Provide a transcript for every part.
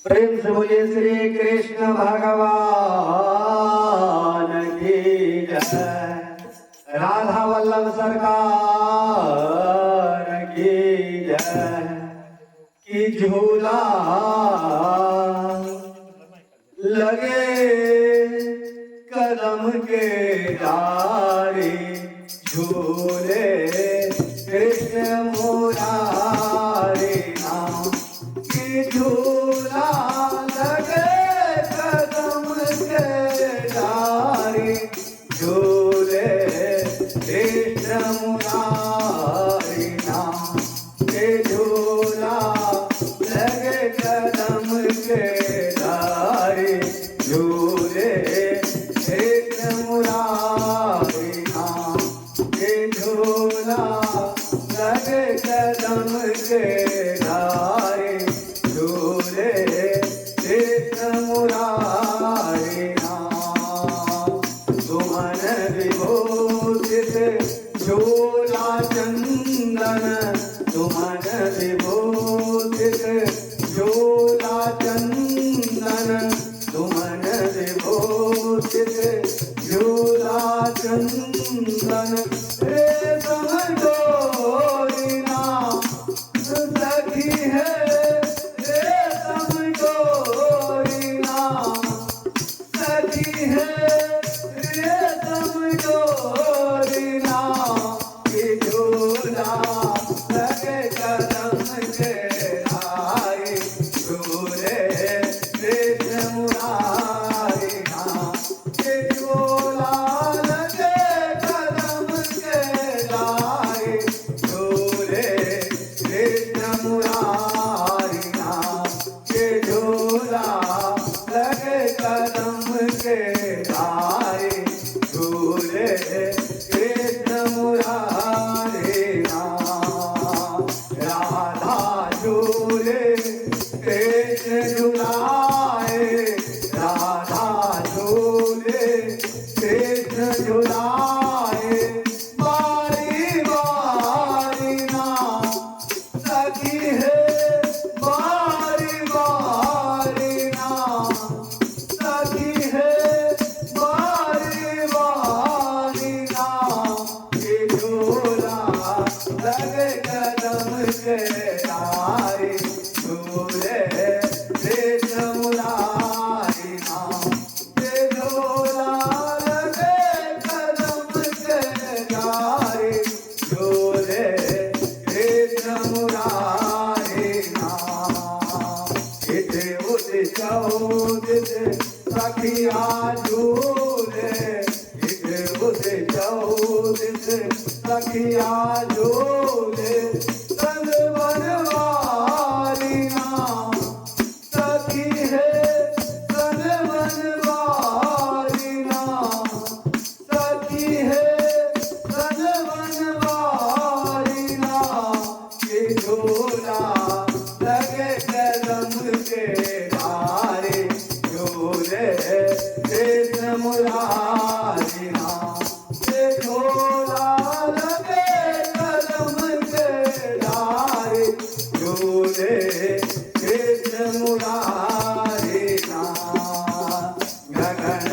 प्रेम से बोलिए श्री कृष्ण भगवान की जय। राधा वल्लभ सरकार की जय। कि झूला लगे कदम के डारी झूले कृष्ण मुरारी नाम। कि झूला लगे कदम के डारी झूले कृष्ण मुरारी नाम। कि झूला लगे कदम के डारी झूले कृष्ण मुरारी नाम। कि झूला लगे कदम के डारी झूले कृष्ण मुरारी नाम। सुमन विभूषित झूला चंदन सुमन विभूषित झूला चंदन सुमन विभूषित झूला चंदन। रेशम डोरी नाम सखी है रेशम डोरी नाम सखी है रेशम डोरी नाम। कि झूला लगे कदम के डारी झूले कृष्ण मुरारी नाम। कि झूला लगे कदम के डारी झूले कृष्ण मुरारी नाम। कि झूला लगे कदम के डारी झूले कृष्ण मुरारी नाम। राधा झूले कृष्ण झुलाए राधा झूले कृष्ण झुलाए। बारी बारी नाम सखी है बारी बारी नाम सखी है बारी बारी नाम। कि झूला लगे कदम के डारी झूले कृष्ण मुरारी नाम। कि झूला लगे कदम के डारी झूले कृष्ण मुरारी नाम। इथे उठे चौदिस सखिया झूले इथे उठे चौदिस सखिया झूले। संग बनवारी नाम सखी है संग बनवारी नाम सखी है संग बनवारी नाम। कि झूला लगे कदम के डारी झूले कृष्ण मुरारी नाम। कि झूला लगे कदम के डारी झूले कृष्ण मुरारी नाम। गगन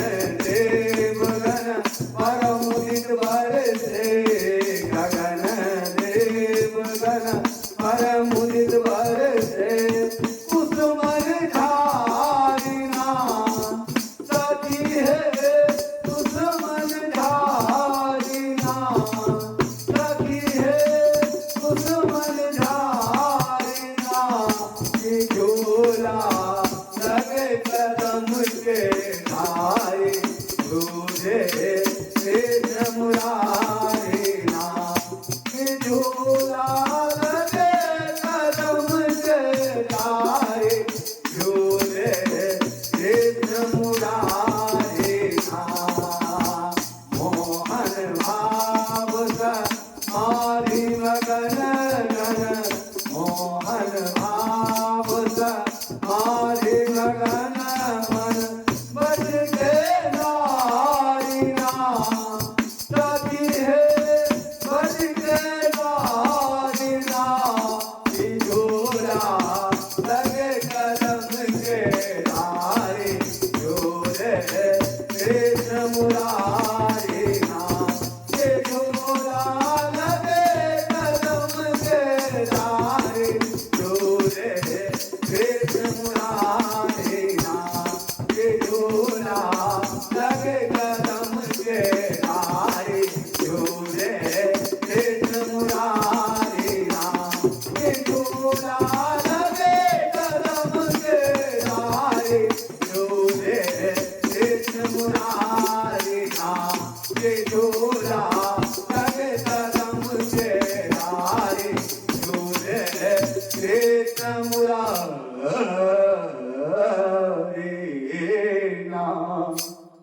देव गण परम मुदित बरसे गगन देव गण परम मुदित बरसे। कुसुमन धारी नाम सखी है कुसुमन धारी नाम सखी है कुसुमन धारी नाम। कि झूला लगे कदम के डारी झूले कृष्ण मुरारी नाम। कि झूला लगे कदम के डारी झूले कृष्ण मुरारी नाम। मोहन भाव मारी मगन गन मोहन भाव मारी मगन मन। बच के नारी नाम सखी है बच के नारी नाम। कि झूला लगे कदम के धारे झूले कृष्ण मुरारी नाम के झूला लगे कदम के धारे झूले कृष्ण मुरारी नाम के झूला लगे कदम के धारे झूले कृष्ण मुरारी नाम के झूला लगे कदम के धारे झूले कृष्ण मुरारी नाम के झूला